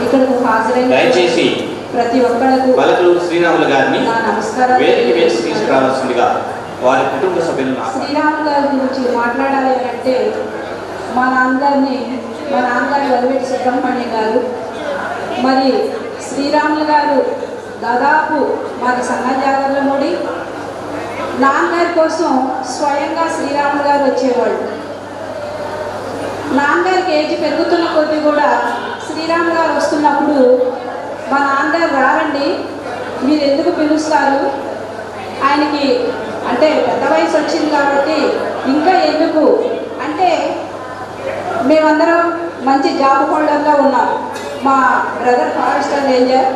ఇక్కడకు హాజరైన దయచేసి ప్రతి ఒక్కళ్ళకు వలకలూరు శ్రీరాములు గారిని నమస్కారం వేదిక తీసుకురావాల్సిందిగా వారి కుటుంబ సభ్యులను శ్రీరాములు గారి గురించి మాట్లాడాలి అంటే మా నాన్నగారు వరవేటి సుబ్రహ్మణ్యం గారు. మరి శ్రీరాములు గారు దాదాపు మాది సన్నజాగర్లమూడి. నాన్నగారి కోసం స్వయంగా శ్రీరాములు గారు వచ్చేవాళ్ళు. నాన్నగారికి ఏజ్ పెరుగుతున్న కొద్దీ కూడా శ్రీరాములు గారు వస్తున్నప్పుడు మా నాన్నగారు రారండి, మీరు ఎందుకు పిలుస్తారు, ఆయనకి అంటే పెద్ద వయసు వచ్చింది కాబట్టి ఇంకా ఎందుకు అంటే, మేమందరం మంచి జాబ్ హోల్డర్గా ఉన్నాం. మా బ్రదర్ ఫారెస్టర్ రేంజర్,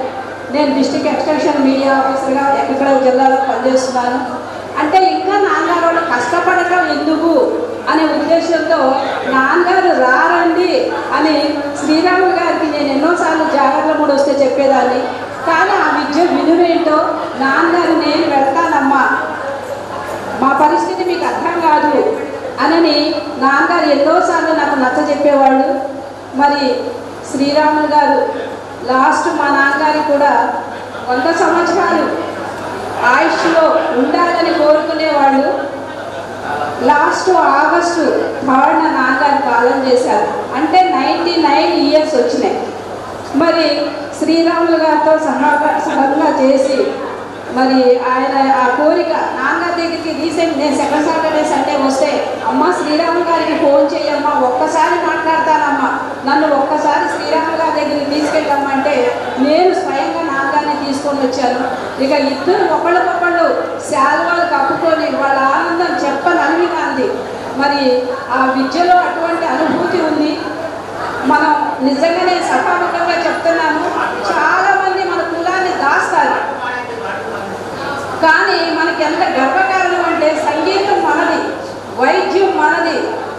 నేను డిస్ట్రిక్ట్ ఎక్స్టెన్షన్ మీడియా ఆఫీసర్గా ఎక్కడ జిల్లాలో పనిచేస్తున్నాను. అంటే ఇంకా నాన్నగారు వాళ్ళు కష్టపడటం ఎందుకు అనే ఉద్దేశంతో నాన్నగారు రారండి అని శ్రీరాములు గారికి నేను ఎన్నోసార్లు జాగ్రత్తలు వస్తే చెప్పేదాన్ని. కానీ ఆ విద్య విలువేంటో నాన్నగారు నేను వెళ్తానమ్మా, మా పరిస్థితి మీకు అర్థం కాదు అని నాన్నగారు ఎన్నోసార్లు నాకు నచ్చ చెప్పేవాళ్ళు. మరి శ్రీరాములు గారు లాస్ట్ మా నాన్నగారికి కూడా 100 సంవత్సరాలు ఆయుష్లో ఉండాలని కోరుకునేవాళ్ళు. లాస్ట్ ఆగస్టు 3న నాన్నగారు కాలం చేశారు. అంటే 99 ఇయర్స్ వచ్చినాయి. మరి శ్రీరాములు గారితో సహంగా చేసి మరి ఆయన ఆ కోరిక నాన్నగారి దగ్గరికి రీసెంట్ నేను సెకండ్ సాటర్డే సండే వస్తే, అమ్మ శ్రీరాములు గారికి ఫోన్ చేయమ్మా, ఒక్కసారి మాట్లాడతానమ్మా, నన్ను ఒక్కసారి శ్రీరాములు గారి దగ్గరికి తీసుకెళ్ళమ్మా అంటే నేను స్వయంగా నాన్నగారిని తీసుకొని వచ్చాను. ఇక ఇద్దరు ఒకళ్ళకొకళ్ళు శాలువాలు కప్పుకొని వాళ్ళ ఆనందం చెప్పనలివి కాంది. మరి ఆ విద్యలో అటువంటి అనుభూతి ఉంది. మనం నిజంగానే సభాముఖంగా చెప్తున్నాను, చాలామంది మన కులాన్ని దాస్తారు. కానీ మనకి ఎంత గర్వకారణం అంటే సంగీతం మనది, వైద్యం మనది,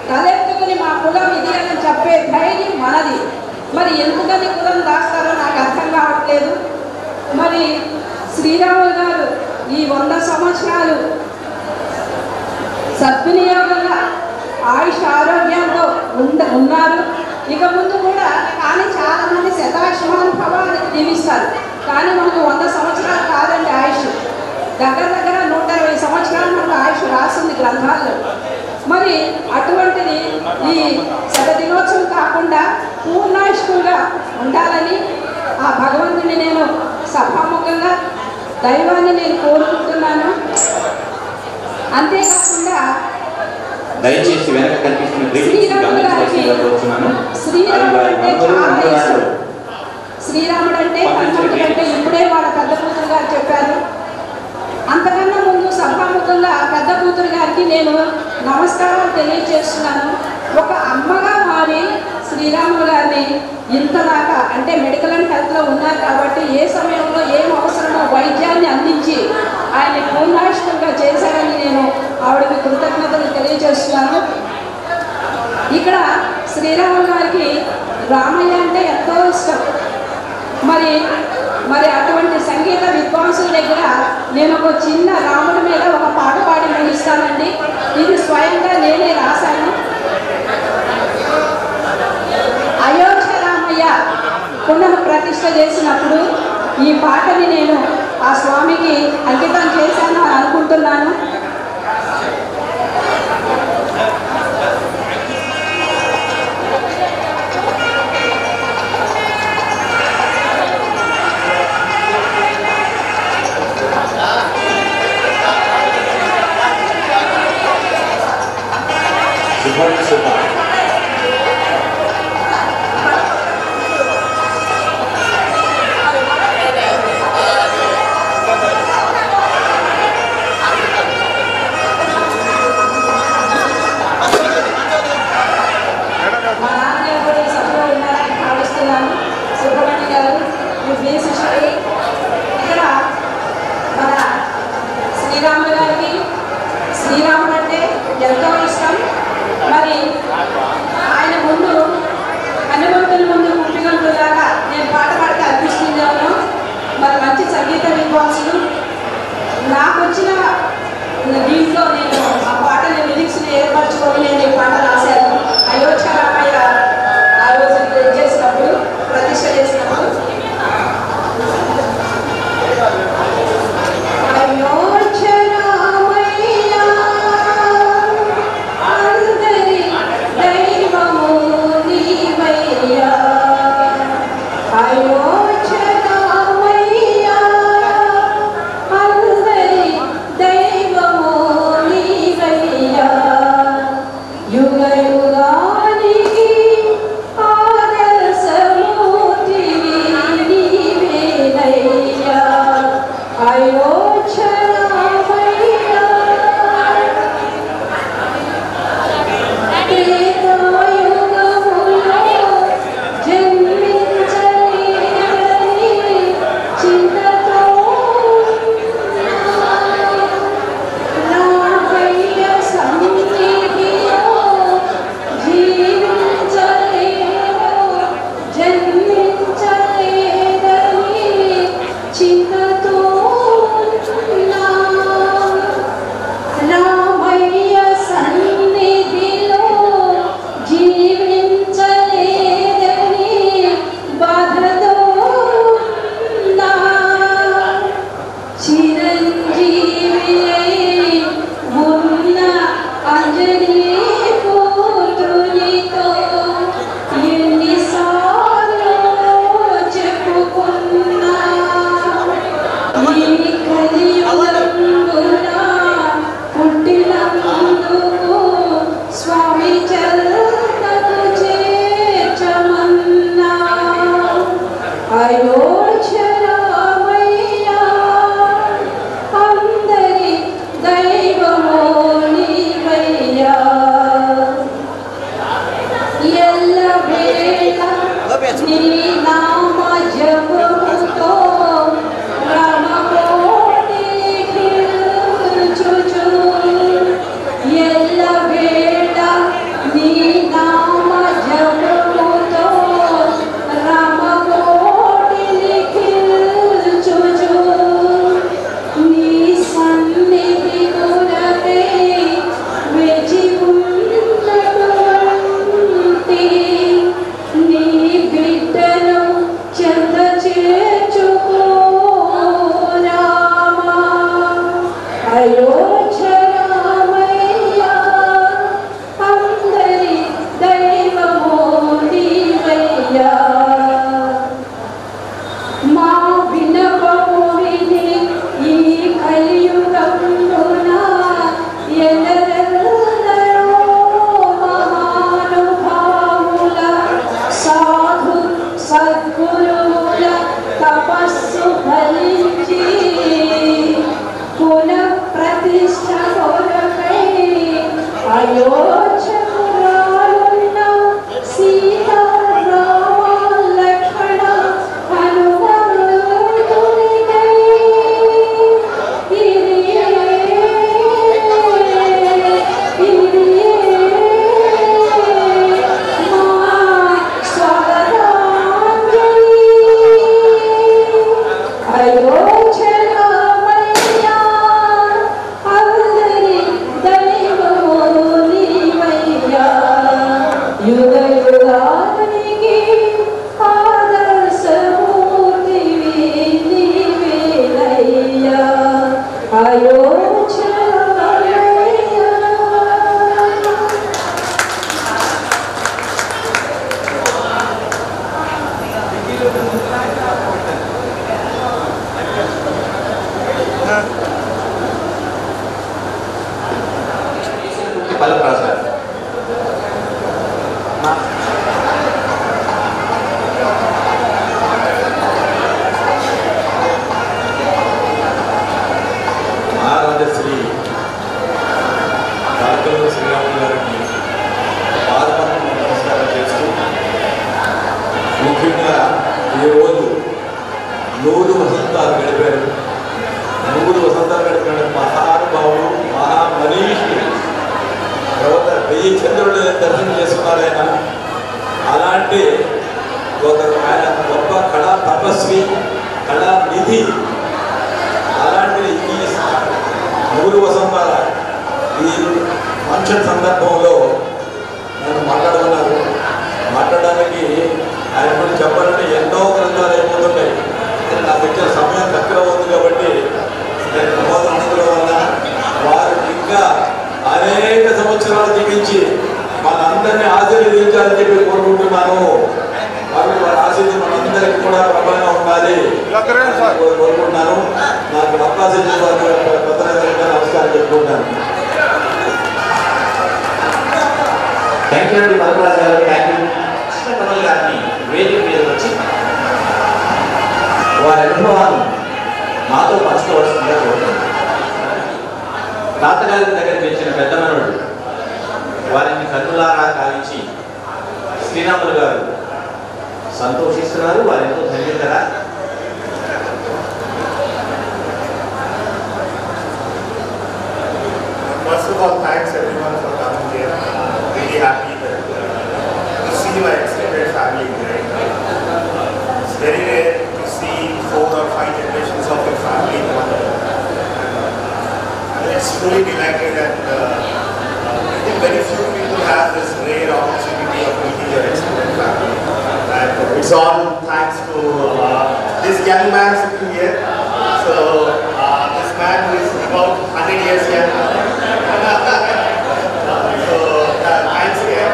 తలెత్తుకుని మా కులం ఇది అని చెప్పే ధైర్యం మనది. మరి ఎందుకని కులం దాస్తారో నాకు అర్థం కావట్లేదు. మరి శ్రీరాములు గారు ఈ 100 సంవత్సరాలు సద్వినియోగంగా ఆయుష్ ఆరోగ్యంతో ఉన్నారు. ఇక ముందు కూడా కానీ చాలామంది శతాయుష్మాన్ భవాన్ని దీవిస్తారు. కానీ మనకు 100 సంవత్సరాలు కాదండి ఆయుష్, దగ్గర 120 సంవత్సరాలు మనకు ఆయుష్ రాస్తుంది గ్రంథాల్లో. మరి అటువంటిది ఈ శతదినోత్సవం కాకుండా పూర్ణాయుష్కులుగా ఉండాలని ఆ భగవంతుని నేను సభాముఖంగా దైవాన్ని నేను కోరుకుంటున్నాను. అంతేకాకుండా దయచేసి వెనక కనిపిస్తున్న శ్రీరాముడు గారికి శ్రీరాముడు అంటే చాలా ఇష్టం. శ్రీరాముడు అంటే హనుమంతుడు అంటే ఇప్పుడే వాళ్ళ పెద్ద కూతురు గారు చెప్పారు. అంతకన్నా ముందు సభాముఖంగా పెద్ద కూతురు గారికి నేను నమస్కారాలు తెలియజేస్తున్నాను. ఒక అమ్మగా మారి శ్రీరాములు గారిని ఇంతదాకా అంటే మెడికల్ అండ్ హెల్త్లో ఉన్నారు కాబట్టి ఏ సమయంలో ఏం అవసరమో వైద్యాన్ని అందించి ఆయన పూర్ణాయుష్కులుగా చేశారని నేను ఆవిడకి కృతజ్ఞతలు తెలియజేస్తున్నాను. ఇక్కడ శ్రీరాములు గారికి రామయ్య అంటే ఎంతో ఇష్టం. మరి అటువంటి సంగీత విద్వాంసుల దగ్గర నేను ఒక చిన్న రాముడి మీద ఒక పాట పాడి ముగిస్తానండి. ఇది స్వయంగా నేనే రాశాను. అయోధ్య రామయ్య పునః ప్రతిష్ఠ చేసినప్పుడు ఈ పాటని నేను ఆ స్వామికి అంకితం చేశాను అని అనుకుంటున్నాను. అయోచనమయ్యా అందరి దైవమో నీవయ్యా ఎల్లవేళ నీ నామ జపముతో రమకోటి లిఖించుచు ఎల్లవేళ నీ నామ జపముతో రమకోటి లిఖించుచు నీ సన్నిధి కొరకై వేచి ఉన్నటువంటి నీ బిడ్డను చెంత చేర్చుకో రామా అయోచనమయ్యా అందరి దైవమో నీవయ్యా మా వినపము విని ఈ కలియుగమున ఎల్లరెల్లరూ మహానుభావుల సాధు సద్గురువుల తపస్సు ఫలించి పునః ప్రతిష్ఠ కొరకై అయోచకురాలున్న సీతారామ లక్ష్మణ హనుమంతునికై మా స్వాగతాంజలి అయోచనమయ్యా అందరి దైవమో నీవయ్యా యుగ యుగానికి ఆదర్శమూర్తివి నీవేనయ్యా అయోచనమయ్యా పలుకు రాశారు. ఆరాధ్యశ్రీ డాక్టర్ శ్రీరాములు గారికి పాదపద్మ నమస్కారం చేస్తూ ముఖ్యంగా ఈరోజు 100 వసంతాలు గడిపారు. 100 వసంతాలు గడిపిన మహానుభావుడు మహామనీషి తర్వాత 1000 చంద్రుడు దర్శనం చేసుకున్నారు ఆయన. అలాంటి ఆయన గొప్ప కళా తపస్వి కళా నిధి. అలాంటి ఈ 100 వసంతాల ఈ ఫంక్షన్ సందర్భంలో నన్ను మాట్లాడడానికి ఆయన గురించి చెప్పాలంటే ఎన్నో గ్రంథాలు అయిపోతుంటాయి. నాకు ఇచ్చిన సమయం తక్కువ ఉంది కాబట్టి నేను ప్రబోధనల వల్ల వారు ఇంకా అనేక సంవత్సరాలు జీవించి మనందరినీ ఆశీర్వదించాలని చెప్పి కోరుకుంటున్నాను. వారి ఆశీర్వాదం మనందరికీ కూడా ప్రబలంగా ఉండాలి కోరుకుంటున్నాను. నాకు అవకాశం నమస్కారం చెప్పుకుంటాను. థ్యాంక్ యూ అండి మరకరాజు గారు. Thank you. కృష్ణకమల్ గారిని వేదిక మీద వచ్చి వారి అనుభవాన్ని మాతో పంచుకోవాల్సిందిగా కోరుతున్నాను. తాతగారి దగ్గరికి వచ్చిన పెద్ద మనవడు వారిని కన్నులారా కావించి శ్రీరాములు గారు సంతోషిస్తున్నారు. వారు ఎంతో ధన్యతరా. First of all, thanks everyone for coming here. Really happy to see my extended family here. It's very rare to see 4 or 5 generations of your family in one day. I'm just truly delighted, and I think very few people have this rare opportunity of meeting your extended family. And it's all thanks to this young man sitting here. So this man who is about 100 years young. So thanks again.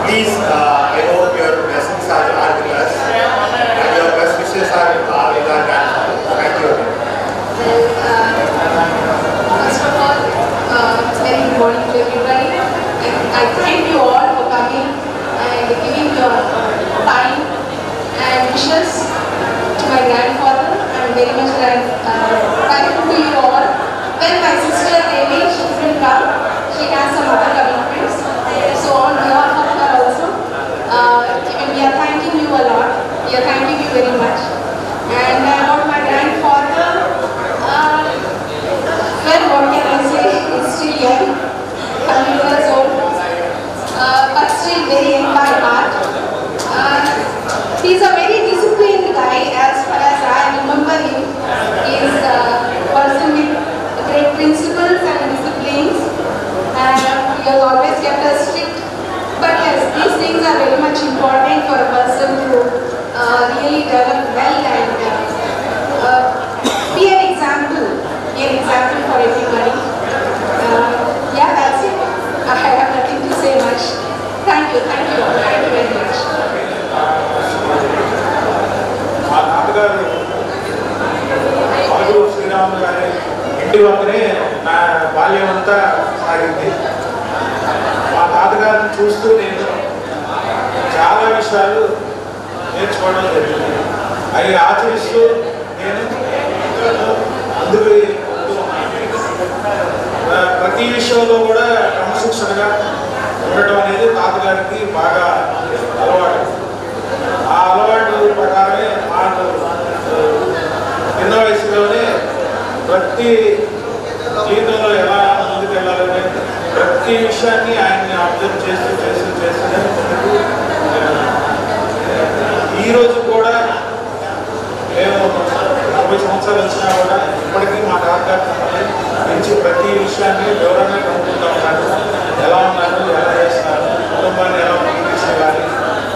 Please, I hope your blessings are with us and your best wishes are with our grandfather. Thank you again. First of all, it's very important to everybody. I thank you all for coming and giving your time are thanking you very much. And about my grandfather, well, what can I say? He's still young, 100 years old, but still very young by heart. He's a very disciplined guy as far as I remember him. He's a person with great principles and disciplines, and he has always kept us strict. But yes, these things are very much important for a person to really develop well and be an example for everybody. Yeah, that's it. I have nothing to say much. Thank you very much. మా నాన్నగారు ఆలూరు శ్రీరాములు గారి ఇంటి వద్దనే నా బాల్యం అంతా సాగింది. మా తాతగారిని చూస్తూ నేను చాలా విషయాలు నేర్చుకోవడం జరిగింది. అవి ఆచరిస్తూ నేను ముందుకు ప్రతి విషయంలో కూడా క్రమశిక్షణగా ఉండటం అనేది తాతగారికి బాగా అలవాటు. ఆ అలవాటు ప్రకారమే మాకు చిన్న వయసులోనే ప్రతి జీవితంలో ఎలా ముందుకు వెళ్ళాలని ప్రతి విషయాన్ని ఆయన్ని అబ్జర్వ్ చేస్తూ ఈరోజు కూడా మేము 40 సంవత్సరాలు వచ్చినా కూడా ఇప్పటికీ మా తాతగారి నుంచి ప్రతి విషయాన్ని వివరంగా కనుక్కుంటూ ఉంటారు. ఎలా ఉన్నారు, ఎలా చేస్తున్నారు, కుటుంబాన్ని ఎలా తీసుకెళ్ళాలి,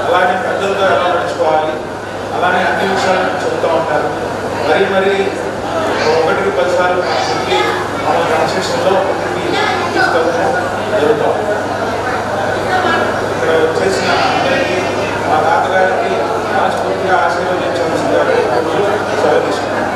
అలాగే పెద్దలతో ఎలా నడుచుకోవాలి, అలానే అన్ని విషయాలు చెప్తూ ఉంటారు. మరి 1కి 10 సార్లు చెప్పి మన కన్స్ట్రక్షన్లో ముందుకి తీసుకెళ్ళడం జరుగుతాం. ఇక్కడ చేసిన అందరికీ మా తాతగారికి మనస్ఫూర్తిగా ఆశీర్వదించవలసిందిగా సెలవు తీసుకున్నాం.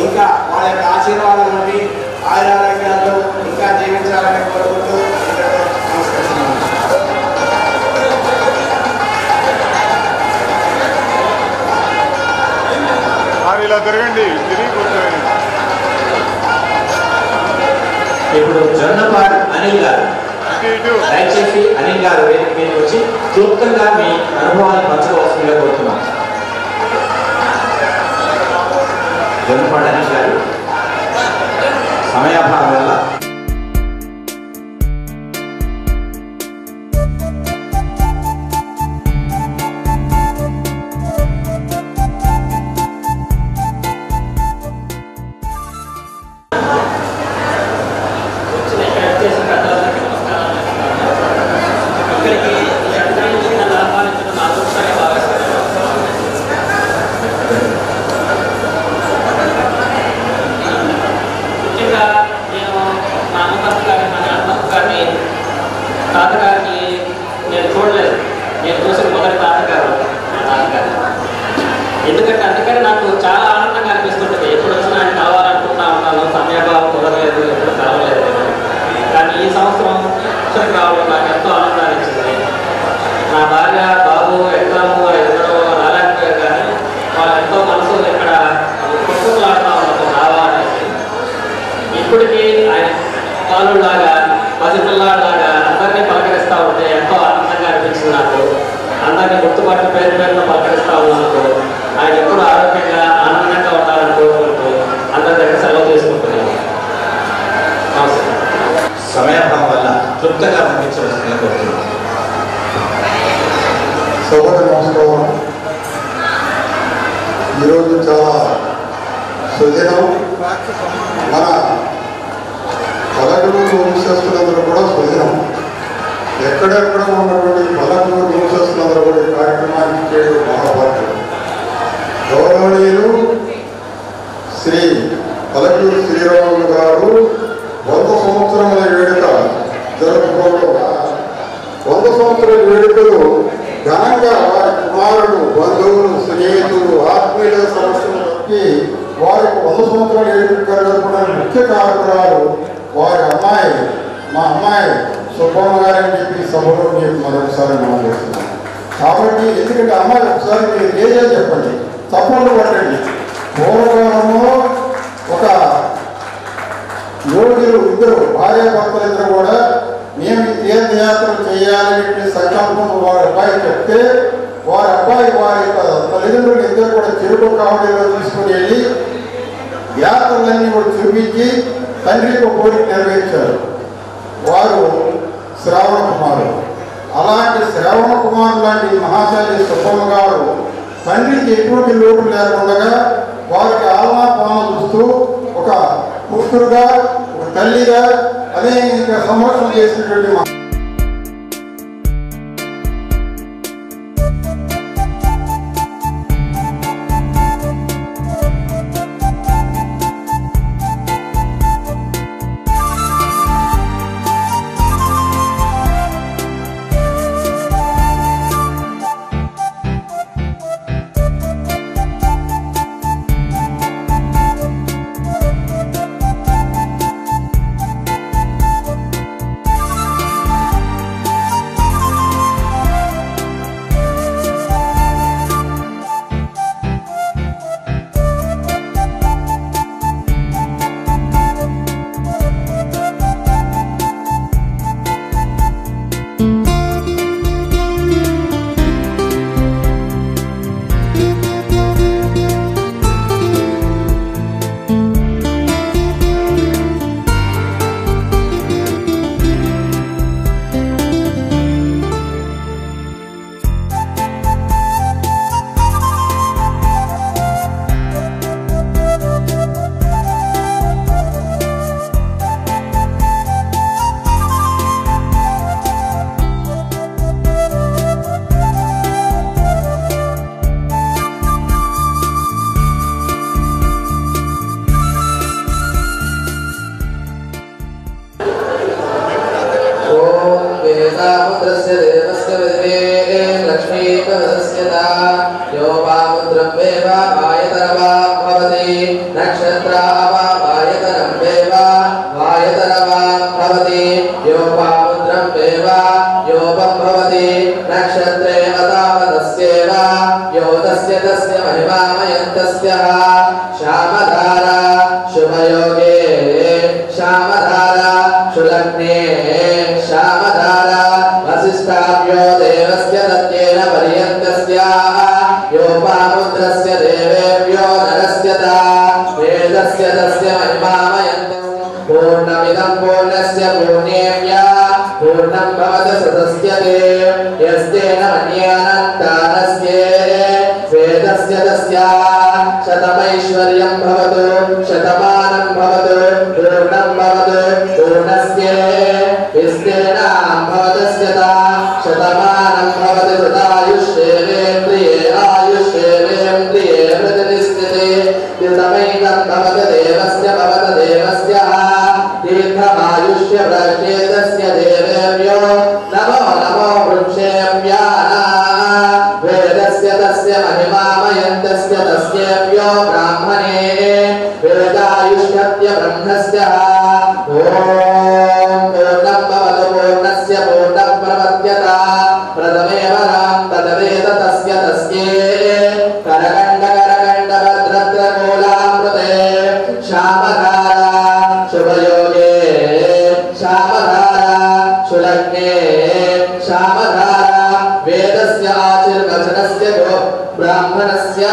ఇంకా వాళ్ళ యొక్క ఆశీర్వాదం ఉండి ఆయురారోగ్యాలతో ఇంకా జీవించాలని కోరుకుంటూ నమస్కరిస్తున్నాను. తిరగండి, తిరిగి కూర్చోండి. ఇప్పుడు జొన్నపాడు అనిల్ గారు, దయచేసి అనిల్ గారు వేదిక మీదకి వచ్చి క్లుప్తంగా మీ అనుభవాన్ని పంచుకోవాల్సిందిగా కోరుతున్నాం. జొన్నపాడు అనిల్ గారు సమయాభావం వల్ల తాతగారికి నేను చూడలేదు. నేను చూసిన మొదటి తాతగారు మా తాతగారు. ఎందుకంటే అందుకని నాకు చాలా ఆనందంగా అనిపిస్తుంటుంది. ఎప్పుడు వచ్చినా ఆయన కలవాలనుకుంటా ఉంటాను. సమయభావం కుదరలేదు, ఎప్పుడు కలవలేదు. కానీ ఈ సంవత్సరం వచ్చి రావడం నాకు ఎంతో ఆనందాన్ని ఇచ్చింది. నా భార్య బాబు ఎగ్జాము ఎదురో రాలేకపోయారు, కానీ వాళ్ళు ఎంతో మనసు ఇక్కడ కొట్టుకులాడుతూ ఉన్నారు రావాలనేసి. ఇప్పటికీ ఆయన వాళ్ళలాగా పసిపిల్లలాగా అందరినీ పలకరిస్తూ ఉంటే ఎంతో ఆనందంగా అనిపించింది నాకు. అందరినీ గుర్తుపట్టి పేరు పేరును పలకరిస్తూ ఉన్నందుకు ఆయన ఎప్పుడు ఆరోగ్యంగా ఆనందంగా ఉండాలని కోరుకుంటూ అందరి దగ్గర సెలవు తీసుకుంటున్నాను. సమయాభావం వల్ల క్లుప్తంగా పంపించవలసిందిగా కోరుతున్నాం. సభకు నమస్కారం. ఈరోజు చాలా సుదినం. మన పల్లెటూరు వంశస్థులందరూ కూడా సుదినం. ఎక్కడెక్కడ ఉన్నటువంటి పల్లెటూరు వంశస్థులందరూ కూడా ఈ కార్యక్రమానికి చేయడం మహాభాగ్యం. గౌరవనీయులు శ్రీ పల్లెటూరు శ్రీరాములు గారు 100 సంవత్సరముల వేడుక జరుపుకోవడం, 100 సంవత్సరాల వేడుకలు ఘనంగా వారి కుమారుడు, బంధువులు, స్నేహితులు, ఆత్మీయుల సమస్యలకి వారికి 100 సంవత్సరాల వేడుక జరుపుకోవడానికి ముఖ్య కారకురాలు వారి అమ్మాయి, మా అమ్మాయి సుబ్బమ్మ గారని చెప్పి సభలో మీకు మరొకసారి మనం చేస్తున్నాం. కాబట్టి ఎందుకంటే అమ్మాయి ఒకసారి మీరు ఏదైనా చెప్పండి, తప్పకుండా పట్టండి. పూర్వకాలంలో ఒక యోగులు ఇద్దరు భార్యాభర్తలిద్దరు కూడా మేము ఈ తీర్థయాత్రలు చేయాలనే సంకల్పం వారి అబ్బాయి చెప్తే వారి అబ్బాయి వారి యొక్క తల్లిదండ్రులు ఇద్దరు కూడా చెరుకు కావడిలో తీసుకుని వెళ్ళి యాత్రలన్నీ కూడా చూపించి తండ్రికి కోరిక నెరవేర్చారు. వారు శ్రావణ కుమారుడు. అలాంటి శ్రావణ కుమారు లాంటి మహాశాలి సుబ్బమ్మ గారు తండ్రికి ఎటువంటి లోటు లేకుండా వారికి ఆలనా పాలన చూస్తూ ఒక కూతురుగా, ఒక తల్లిగా అనేక సంరక్షణ చేసినటువంటి यो तस्य तस्य महिमामयन्तस्य श्यामधारा शुभयोगे श्यामधारा शुलग्ने श्यामधारा वसिष्ठाभ्यो देवस्य दत्तेन पर्यन्तस्य योपामुद्रस्य देवेभ्यो नरस्य ता वेदस्य तस्य महिमामयन्तम् पूर्णमिदं पूर्णस्य पूर्णेभ्यः पूर्णं भवति सदस्यते यस्तेन मन्यानन्तानस्य वेदस्य तस्य शतमैश्वर्यं भवतु शतमानं भवतु पूर्णं भवतु पूर्णस्य यस्तेन भवतस्य ता शतमानं भवति सदायुष्येवेन्द्रिये आयुष्येवेन्द्रिये प्रतिष्ठिते शतमैकं भवति देवस्य दीर्घमायुष्य प्रचेतस्य देवेभ्यो नमो नमो वृक्षेभ्यः वेदस्य तस्य महिमामयन्तस्य तस्येभ्यो ब्राह्मणे वेदायुष्यत्य ब्रह्मस्य ॐ पूर्णं भवतु पूर्णस्य पूर्णं प्रपद्यता प्रथमे वरां तदवेद तस्य तस्ये करकण्डभद्रद्रमूलामृते श्यामधारा शुभयोगे श्यामधारा शुलग्ने श्यामधारा वेदस्य आशीर्वचनस्य गो ब्राह्मणस्य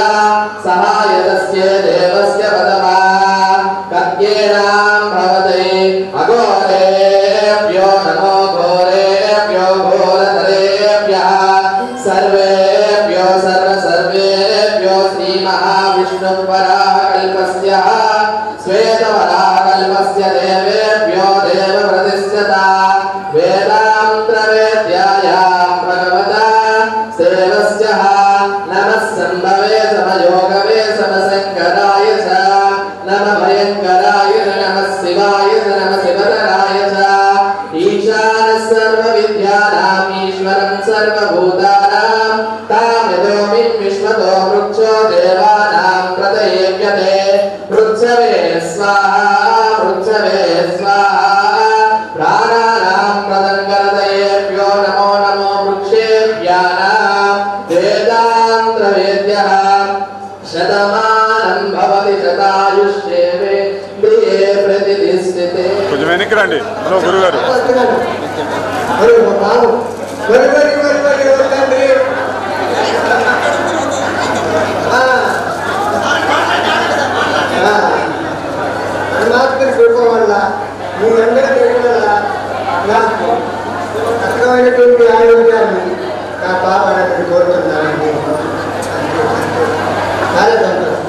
सहायतस्य देवस्य पदमा कत्येनां भवते अघोरेभ्यो नमो घोरेभ्यो घोरतरेभ्यः सर्वेभ्यो सर्वेभ्यो श्रीमहाविष्णुवराहकल्पस्य श्वेतवराहकल्पस्य देवेभ्यो देवप्रतिष्ठता वेदान्तवेद्यायां भगवता सेवस्य नमः सम्भवे समयोगवे समसङ्कराय च नमः भयङ्कराय नमः शिवाय नमः शिवतराय च ईशानः सर्वविद्यानाम् ईश्वरं सर्वभूतानां तामिदोमिं विश्वतो वृक्षो देवानां प्रतयेभ्यते वृक्षवे स्वाहा प्राणानां प्रदङ्गरतयेभ्यो नमो नमो वृक्षेभ्यानां वेदान्तवेद्यः शतमानं भवति शतायुष्येवेन्द्रिये प्रतिष्ठिते కొంచెం వెనక్కి రండి హలో గురుగారు అద్భుతమైనటువంటి ఆరోగ్యాన్ని నా పాపని కోరుతున్నానండి. చాలా సంతోషం.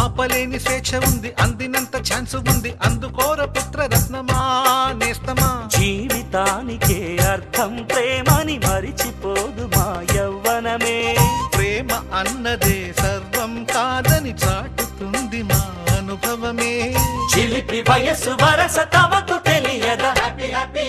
ఆపలేని స్వేచ్ఛ ఉంది అందినంత ఛాన్స్ ఉంది అందుకోర పుత్ర రత్నమా నేస్తమా జీవితానికే అర్థం ప్రేమని మరిచిపోదు మా యవ్వనమే ప్రేమ అన్నదే సర్వం కాదని చాటుతుంది మా అనుభవమే చిలిపి వయసు వరస తమకు తెలియదా హ్యాపీ హ్యాపీ